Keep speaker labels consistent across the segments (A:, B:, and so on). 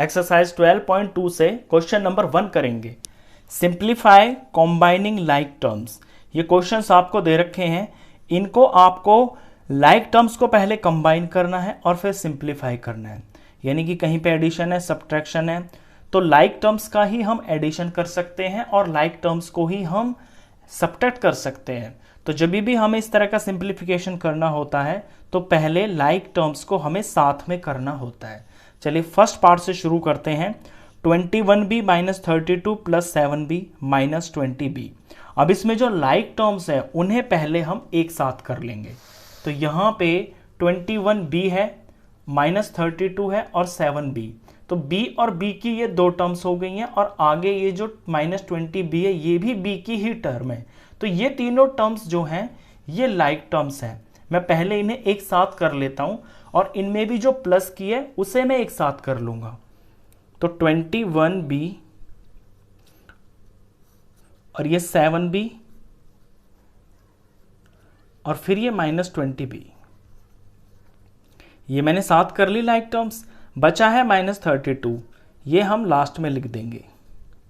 A: Exercise 12.2 से question number 1 करेंगे। Simplify combining like terms. ये क्वेश्चंस आपको दे रखे हैं, इनको आपको लाइक टर्म्स को पहले कंबाइन करना है और फिर सिंप्लीफाई करना है। यानी कि कहीं पे एडिशन है, सब्ट्रैक्शन है, तो लाइक टर्म्स का ही हम एडिशन कर सकते हैं और लाइक टर्म्स को ही हम सब्ट्रैक्ट कर सकते हैं। तो जब भी हमें इस तरह का सिंप्लीफिकेशन करना होता है तो पहले लाइक टर्म्स को हमें साथ में करना होता है। चलिए फर्स्ट पार्ट से शुरू करते हैं। 21b minus 32 plus 7b minus 20b। अब इसमें जो लाइक टर्म्स है उन्हें पहले हम एक साथ कर लेंगे। तो यहाँ पे 21b है, माइनस 32 है और 7b। तो b और b की ये दो टर्म्स हो गई हैं और आगे ये जो माइनस 20b है ये भी b की ही टर्म है। तो ये तीनों टर्म्स जो हैं ये लाइक टर्म्स हैं। मैं पहले इन्हें एक साथ कर लेता हूं और इनमें भी जो प्लस की है उसे मैं एक साथ कर लूंगा। तो 21b और ये 7b और फिर ये माइनस 20b, ये मैंने साथ कर ली लाइक टर्म्स। बचा है माइनस 32, ये हम लास्ट में लिख देंगे।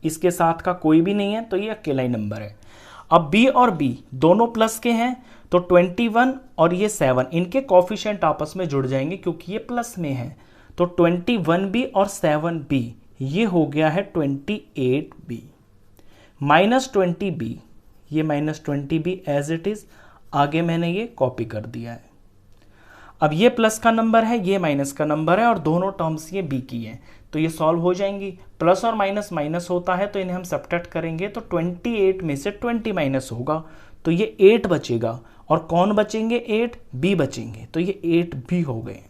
A: इसके साथ का कोई भी नहीं है तो ये अकेला ही नंबर है। अब b और b दोनों प्लस के हैं तो 21 और ये 7 इनके कोफिशिएंट आपस में जुड़ जाएंगे क्योंकि ये प्लस में है। तो 21b और 7b ये हो गया है 28b माइनस 20b। ये minus 20b as it is आगे मैंने ये कॉपी कर दिया है। अब ये प्लस का नंबर है, ये माइनस का नंबर है और दोनों टर्म्स ये b की हैं तो ये सॉल्व हो जाएंगी। प्लस और माइनस माइनस होता है तो इन्हें हम सब्ट्रैक्ट करेंगे तो 28 में से 20 माइनस होगा तो ये 8 बचेगा। और कौन बचेंगे? 8 b बचेंगे तो ये 8 b हो गए।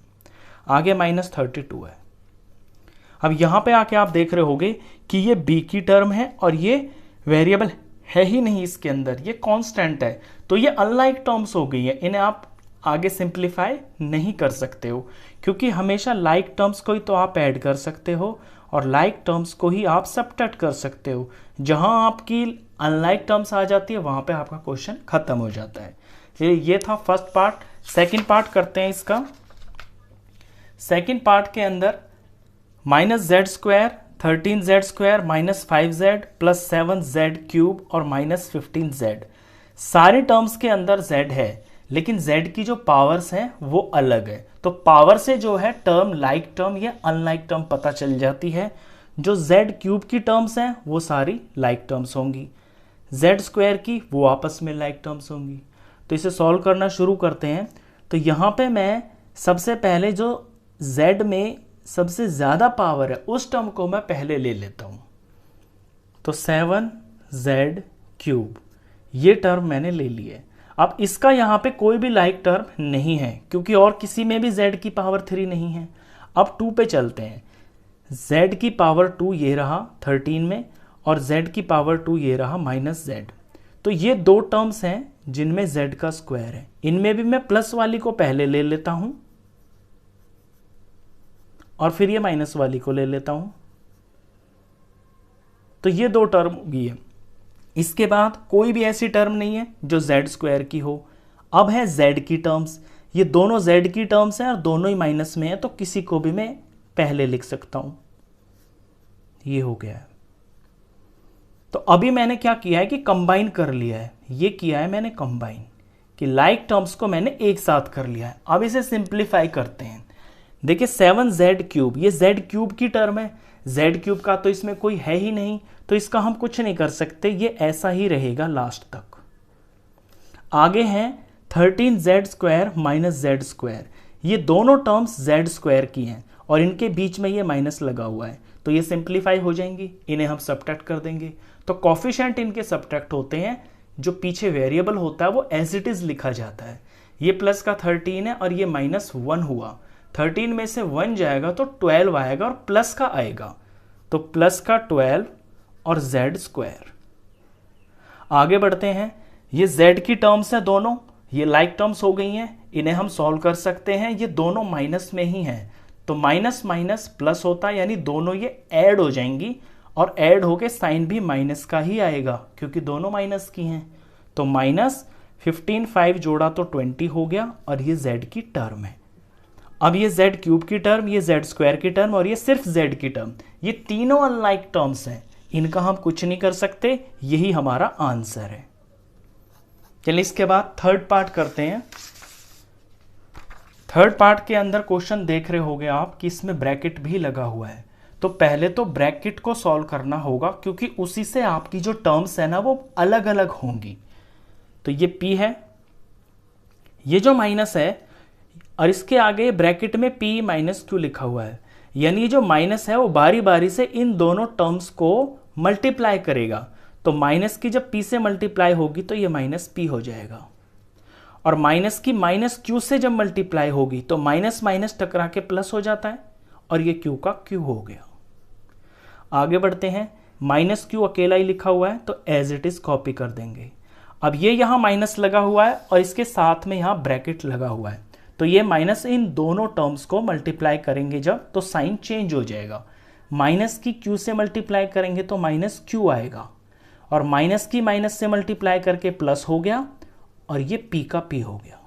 A: आगे माइनस 32 है। अब यहां पे आके आप देख रहे होगे कि ये b की टर्म है और ये वेरिएबल है ही नहीं इसके अंदर, ये कांस्टेंट है। तो ये अनलाइक टर्म्स हो गई है, इन्हें आप आगे सिंप्लीफाई नहीं कर सकते हो क्योंकि हमेशा लाइक टर्म्स को ही तो आप ऐड कर सकते हो और लाइक टर्म्स को ही आप सब्ट्रैक्ट कर सकते हो। जहां आपकी अनलाइक टर्म्स आ जाती है वहां पे आपका क्वेश्चन खत्म हो जाता है। चलिए ये था फर्स्ट पार्ट। सेकंड पार्ट करते हैं इसका। सेकंड पार्ट के अंदर minus Z square 13z² minus 5z plus 7z cube और माइनस 15z। सारे टर्म्स के अंदर z है लेकिन z की जो पावर्स हैं वो अलग है। तो पावर से जो है टर्म लाइक टर्म या अनलाइक टर्म पता चल जाती है। जो z क्यूब की टर्म्स हैं वो सारी लाइक टर्म्स होंगी, z² की वो आपस में लाइक टर्म्स होंगी। तो इसे सॉल्व करना शुरू करते हैं। तो यहाँ पे मैं सबसे पहले जो z में सबसे ज़्यादा पावर है उस टर्म को मैं पहले ले लेता हूँ। तो 7z³ ये टर्म मैंने ले ली है। अब इसका यहाँ पे कोई भी लाइक टर्म नहीं है क्योंकि और किसी में भी z की पावर 3 नहीं है। अब 2 पे चलते हैं। z की पावर 2 ये रहा 13 में और z की पावर 2 ये रहा माइनस z। तो ये दो टर्म्स हैं जिनमें z का स्क्वायर है। इनमें भी मैं प्लस वाली को पहले ले लेता हूं और फिर ये माइनस वाली को ले लेता हूं। तो ये दो टर्म होगी है। इसके बाद कोई भी ऐसी टर्म नहीं है जो z² की हो। अब है z की टर्म्स। ये दोनों z की टर्म्स हैं और दोनों ही माइनस में है तो किसी को भी मैं पहले लिख सकता हूं। ये हो गया है। तो अभी मैंने क्या किया है कि कंबाइन कर लिया है। ये किया है मैंने कंबाइन कि लाइक टर्म्स को मैंने एक साथ कर लिया है। अब इसे सिंप्लीफाई करते हैं। देखिए 7z³ ये z³ की टर्म है। z³ का तो इसमें कोई है ही नहीं तो इसका हम कुछ नहीं कर सकते, ये ऐसा ही रहेगा लास्ट तक। आगे हैं 13z² माइनस z²। ये दोनों टर्म्स z² की हैं और इनके बीच में ये माइनस लगा हुआ है तो ये सिंप्लीफाई हो जाएंगी। इन्हें हम सब्ट्रैक्ट कर देंगे तो कोफिशिएंट इनके सब्ट्रैक्ट होते हैं। जो पीछे वेरिएबल होता है वो एज इट इज लिखा जाता है। ये प्लस का 13 है और ये माइनस 1 हुआ। 13 में से 1 जाएगा तो 12 आएगा और प्लस का आएगा तो प्लस का 12 और z²। आगे बढ़ते हैं। ये z की टर्म्स हैं दोनों, ये लाइक टर्म्स हो गई हैं। इन्हें हम सॉल्व कर सकते हैं। ये दोनों माइनस में ही हैं तो माइनस माइनस प्लस होता है यानी दोनों ये ऐड हो जाएंगी और ऐड होके साइन भी माइनस का ही आएगा क्योंकि दोनों माइनस की हैं। तो माइनस 15 5 जोड़ा तो 20 हो गया और ये z की टर्म है। अब ये z क्यूब की टर्म, ये z स्क्वायर की टर्म और ये सिर्फ z की टर्म, ये तीनों अनलाइक टर्म्स हैं, इनका हम कुछ नहीं कर सकते, यही हमारा आंसर है। चलिए इसके बाद थर्ड पार्ट करते हैं। थर्ड पार्ट के अंदर क्वेश्चन देख रहे होंगे आप कि इसमें ब्रैकेट भी लगा हुआ है। तो पहले तो ब्रैकेट को सॉल्व करना होगा, क्योंकि उसी से आपकी जो टर्म्स है ना वो अलग अलग होंगी। तो ये p है, ये जो माइनस है और इसके आगे ब्रैकेट में p माइनस q लिखा हुआ है, यानी जो माइनस है वो बारी बारी से इन दोनों टर्म्स को मल्टीप्लाई करेगा। तो माइनस की जब p से मल्टीप्लाई होगी तो ये माइनस p हो जाएगा, और माइनस की माइनस q से जब मल्टीप्लाई होगी तो माइनस माइनस टकरा के प्लस हो जाता है, और ये q का q हो गया। आगे बढ़ते हैं, माइनस q अकेला ही लिखा हुआ है तो एज इट इज कॉपी कर देंगे। अब ये यहाँ माइनस लगा हुआ है और इसके साथ में यहाँ ब्रैकेट लगा हुआ है, तो ये माइनस इन दोनों टर्म्स को मल्टीप्लाई करेंगे जब, तो साइन चेंज हो जाएगा। माइनस की q से मल्टीप्लाई करेंगे तो माइनस q आएगा, और माइनस की माइनस से मल्टीप्लाई करके प्लस हो गया, और ये p का p हो गया।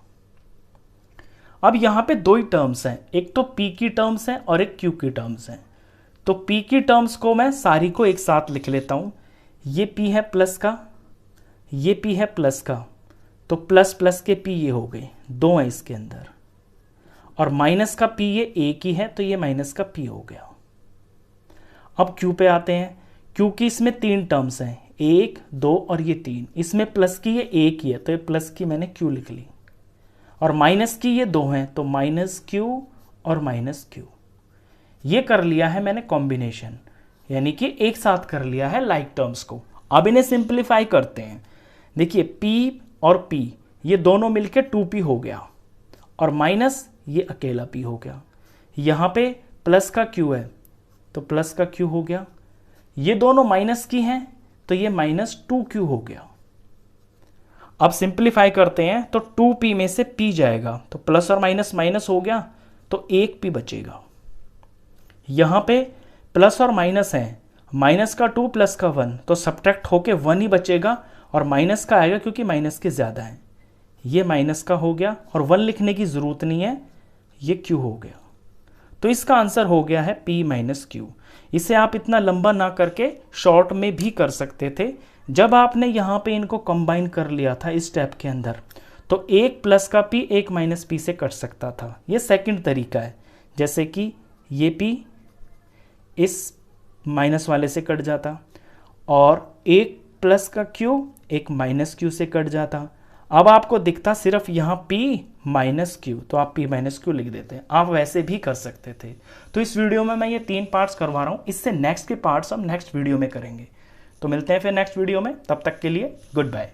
A: अब यहाँ पे दो ही टर्म्स हैं, एक तो p की टर्म्स हैं और एक q की टर्म्स हैं। तो p की टर्म्स को मैं सारी को एक साथ लिख लेता हूँ। ये p है प्लस का, ये p है प्लस का, तो प्लस प्लस के p ये हो गए, दो हैं इसके अंदर, और माइनस का p ये एक ही है तो ये माइनस का p हो गया। अब q पे आते हैं, q की इसमें तीन टर्म्स हैं, एक दो और ये तीन, इसमें प्लस की ये एक ही है तो ये प्लस की मैंने q लिख ली, और माइनस की ये दो हैं तो माइनस q और माइनस q। ये कर लिया है मैंने कॉम्बिनेशन, यानी कि एक साथ कर लिया है लाइक टर्म्स को। अब इन्हें सिंप्लीफाई करते हैं। देखिए p और p ये दोनों मिलके 2p हो गया, और माइनस ये अकेला p हो गया। यहाँ पे प्लस का q है तो प्लस का q हो गया, ये दोनों माइनस की हैं तो ये माइनस 2q हो गया। अब सिंप्लीफाई करते हैं तो 2p में से p जाएगा, तो प्लस और माइनस माइनस हो गया तो एक p बचेगा। यहाँ पे प्लस और माइनस है, माइनस का 2 प्लस का 1, तो सब्ट्रैक्ट होके 1 ही बचेगा, और माइनस का आएगा क्योंकि माइनस के ज़्यादा है। ये माइनस का हो गया, और 1 लिखने की ज़रूरत नहीं है, ये q हो गया। तो इसका आंसर हो गया है p माइनस q। इसे आप इतना लंबा ना करके शॉर्ट में भी कर सकते थे। जब आपने यहाँ पे इनको कंबाइन कर लिया था इस स्टेप के अंदर, तो एक प्लस का p एक माइनस p से कट सकता था। ये सेकंड तरीका है, जैसे कि ये p इस माइनस वाले से कट जाता, और एक प्लस का q एक माइनस q से कट जाता। अब आपको दिखता सिर्फ यहाँ p माइनस q, तो आप p माइनस q लिख देते हैं। आप वैसे भी कर सकते थे। तो इस वीडियो में मैं ये 3 पार्ट्स करवा रहा हूँ, इससे नेक्स्ट के पार्ट्स हम नेक्स्ट वीडियो में करेंगे। तो मिलते हैं फिर नेक्स्ट वीडियो में, तब तक के लिए गुड बाय।